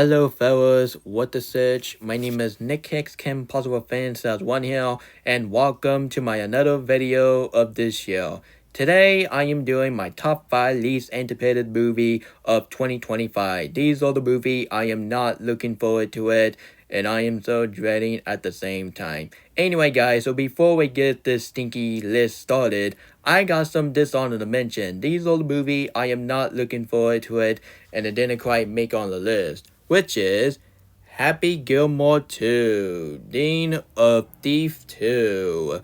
Hello fellas, what the search? My name is Nick Hicks, Kim Possible Fan Sales 1 here, and welcome to my another video of this year. Today, I am doing my top 5 least anticipated movie of 2025. These are the movie I am not looking forward to it, and I am so dreading at the same time. Anyway guys, so before we get this stinky list started, I got some dishonor to mention. These are the movie I am not looking forward to it, and it didn't quite make on the list, which is Happy Gilmore 2, Dean of Thief 2,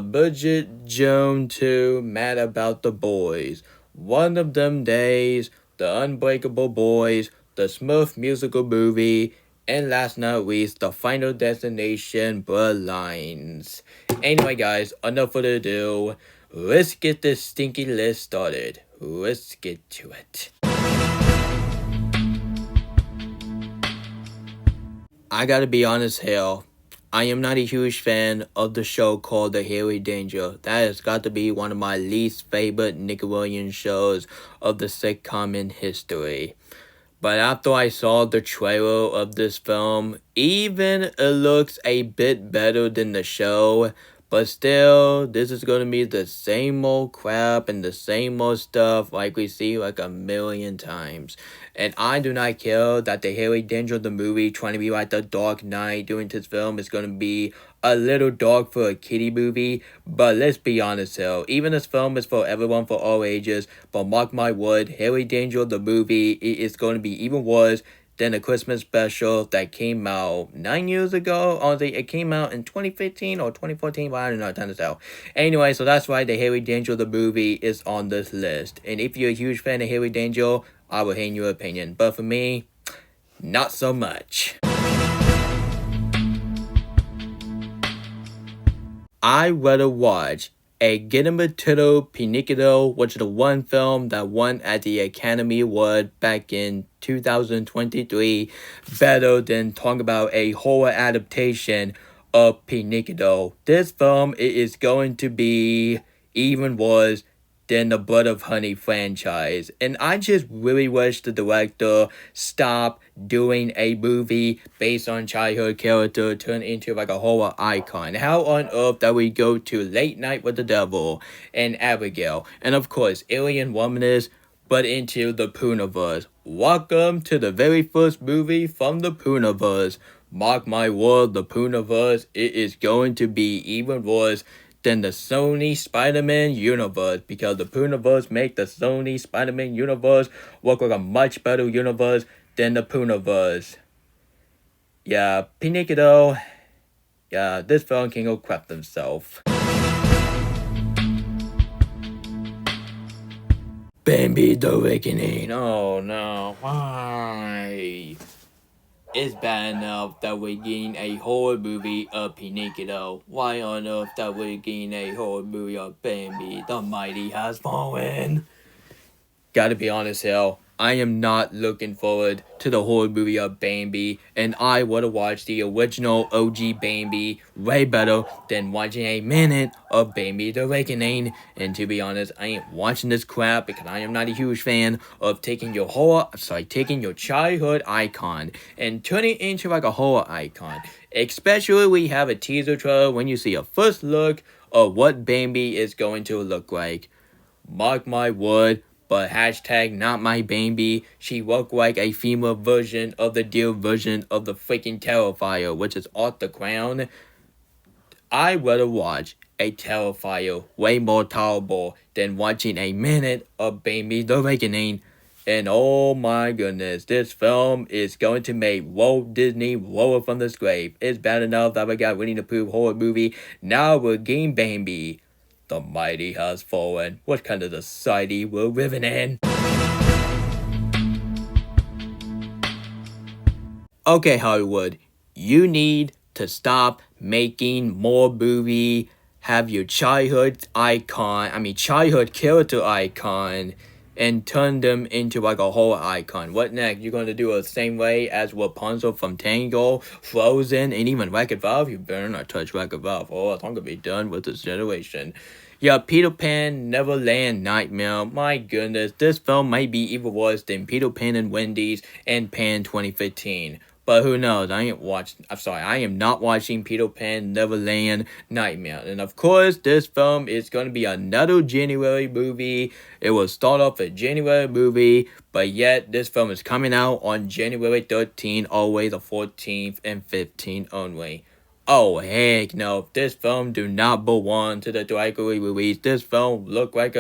Bridget Jones 2, Mad About the Boys, One of Them Days, The Unbreakable Boys, The Smurf musical movie, and last but not least, The Final Destination Bloodlines. Anyway guys, enough further ado, let's get this stinky list started. Let's get to it. I gotta be honest here, I am not a huge fan of the show called The Harley Danger. That has got to be one of my least favorite Nickelodeon shows of the sitcom in history. But after I saw the trailer of this film, even it looks a bit better than the show. But still, this is going to be the same old crap and the same old stuff like we see like a million times. And I do not care that the Harley Danger the movie trying to be like the Dark Knight doing this film is going to be a little dark for a kiddie movie. But let's be honest here, even this film is for everyone for all ages. But mark my word, Harley Danger the movie is going to be even worse than the Christmas special that came out 9 years ago. Honestly, it came out in 2015 or 2014, but I don't know, time to tell. Anyway, so that's why the Harley Danger the movie is on this list. And if you're a huge fan of Harley Danger, I will hate your opinion. But for me, not so much. I rather watch a Guillermo del Pinocchio, which is the one film that won at the Academy Award back in 2023, better than talking about a horror adaptation of Pinocchio. This film is going to be even worse than the Blood of Honey franchise. And I just really wish the director stopped doing a movie based on childhood character turn into like a horror icon. How on earth that we go to Late Night with the Devil and Abigail, and of course Alien Womaness, but into the Poonaverse. Welcome to the very first movie from the Poonaverse. Mark my word, the Poonaverse, it is going to be even worse than the Sony Spider-Man universe, because the Poonaverse make the Sony Spider-Man universe look like a much better universe than the Poonaverse. Yeah, Pinocchio, yeah, this film can go crap himself. Bambi The Awakening. Oh no, why? It's bad enough that we're getting a horror movie of Pinocchio. Why on earth that we're getting a horror movie of Bambi? The mighty has fallen. Gotta be honest here, I am not looking forward to the horror movie of Bambi, and I would have watched the original OG Bambi way better than watching a minute of Bambi The Awakening. And to be honest, I ain't watching this crap because I am not a huge fan of taking your childhood icon and turning it into like a horror icon. Especially we have a teaser trailer when you see a first look of what Bambi is going to look like. Mark my word. But hashtag not my Bambi, she looked like a female version of the dear version of the freaking Terrifier, which is off the ground. I'd rather watch a Terrifier way more tolerable than watching a minute of Bambi The Awakening. And oh my goodness, this film is going to make Walt Disney roll from this grave. It's bad enough that we got Winnie the Pooh horror movie, now we're getting Bambi. The mighty has fallen. What kind of society we're living in? Okay, Hollywood, you need to stop making more movie, have your childhood character icon, and turn them into like a horror icon. What next? You're going to do it the same way as Rapunzel from Tango, Frozen, and even Wreck-It Ralph? You better not touch Wreck-It Ralph, or else I'm going to be done with this generation. Yeah, Peter Pan Neverland Nightmare. My goodness, this film might be even worse than Peter Pan and Wendy's and Pan 2015. But who knows? I am not watching Peter Pan Neverland Nightmare. And of course, this film is going to be another January movie. It will start off a January movie, but yet this film is coming out on January 13th, always the 14th and 15th only. Oh heck no! This film do not belong to the theatrical release. This film look like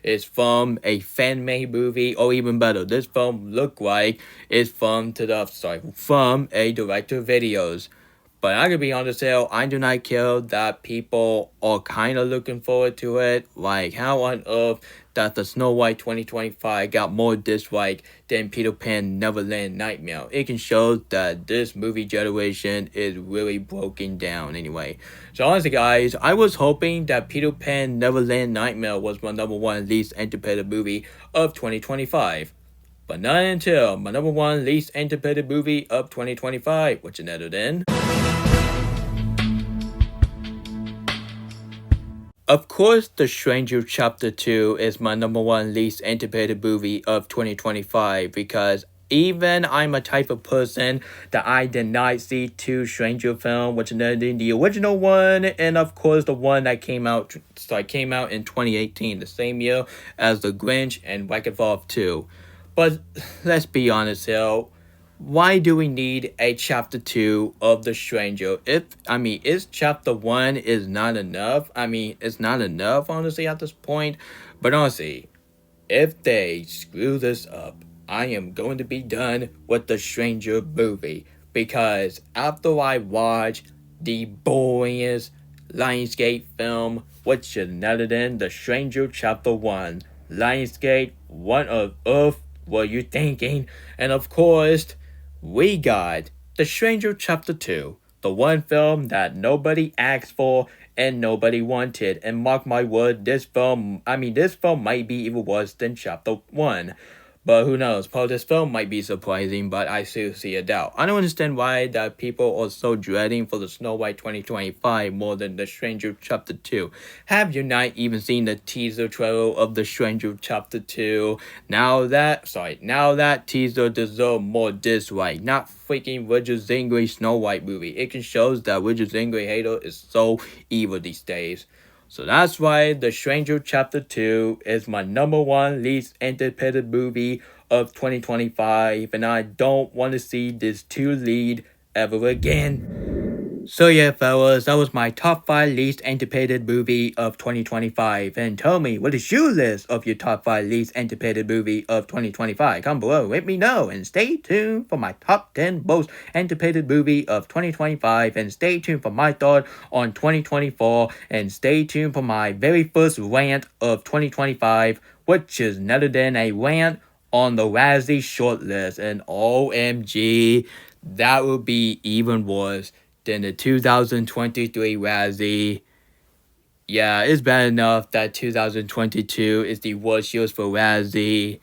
it's from a fan-made movie, or even better, this film look like it's from a director videos. But I can be honest here, I do not care that people are kind of looking forward to it. Like, how on earth that the Snow White 2025 got more dislike than Peter Pan Neverland Nightmare? It can show that this movie generation is really broken down anyway. So honestly guys, I was hoping that Peter Pan Neverland Nightmare was my number one least anticipated movie of 2025. But not until my number one least anticipated movie of 2025, which is other than... Of course, The Stranger Chapter 2 is my number one least anticipated movie of 2025 because even I'm a type of person that I did not see two Stranger films, which is the original one, and of course the one that came out in 2018, the same year as The Grinch and Wreck-It Ralph 2. But let's be honest here. Why do we need a chapter 2 of The Stranger? Is chapter 1 is not enough? It's not enough, honestly, at this point. But honestly, if they screw this up, I am going to be done with The Stranger movie. Because after I watch the boringest Lionsgate film, which is none than The Stranger Chapter 1. Lionsgate, what on earth were you thinking? And of course, we got The Stranger Chapter 2, the one film that nobody asked for and nobody wanted. And mark my word, this film might be even worse than Chapter 1. But who knows, part of this film might be surprising, but I seriously doubt. I don't understand why that people are so dreading for the Snow White 2025 more than The Stranger Chapter 2. Have you not even seen the teaser trailer of The Stranger Chapter 2? Now that teaser deserves more dislike. Not freaking Richard Zingri Snow White movie. It can show that Richard Zingri hater is so evil these days. So that's why The Stranger Chapter 2 is my number one least anticipated movie of 2025, and I don't want to see this two lead ever again. So yeah, fellas, that was my top 5 least anticipated movie of 2025. And tell me, what is your list of your top 5 least anticipated movie of 2025? Comment below, let me know, and stay tuned for my top 10 most anticipated movie of 2025. And stay tuned for my thought on 2024. And stay tuned for my very first rant of 2025, which is none other than a rant on the Razzie shortlist. And OMG, that would be even worse than the 2023 Razzie. Yeah, it's bad enough that 2022 is the worst year for Razzie.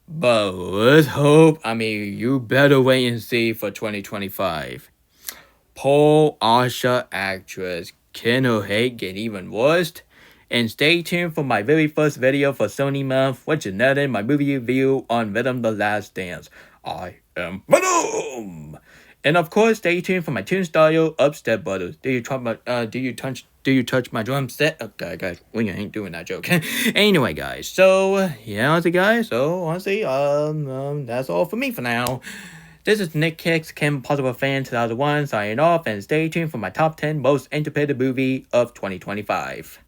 But let's hope, you better wait and see for 2025. Poor Asha actress. Can her hate get even worse? And stay tuned for my very first video for Sony Month, which is nothing my movie review on Rhythm the Last Dance. I am Venom! And of course, stay tuned for my tune style of Step Brothers. Do you touch my drum set? Okay, guys, we ain't doing that joke. Anyway, guys, so yeah, honestly, that's all for me for now. This is Nick Kicks, Kim Possible Fan 2001, signing off, and stay tuned for my top 10 most anticipated movie of 2025.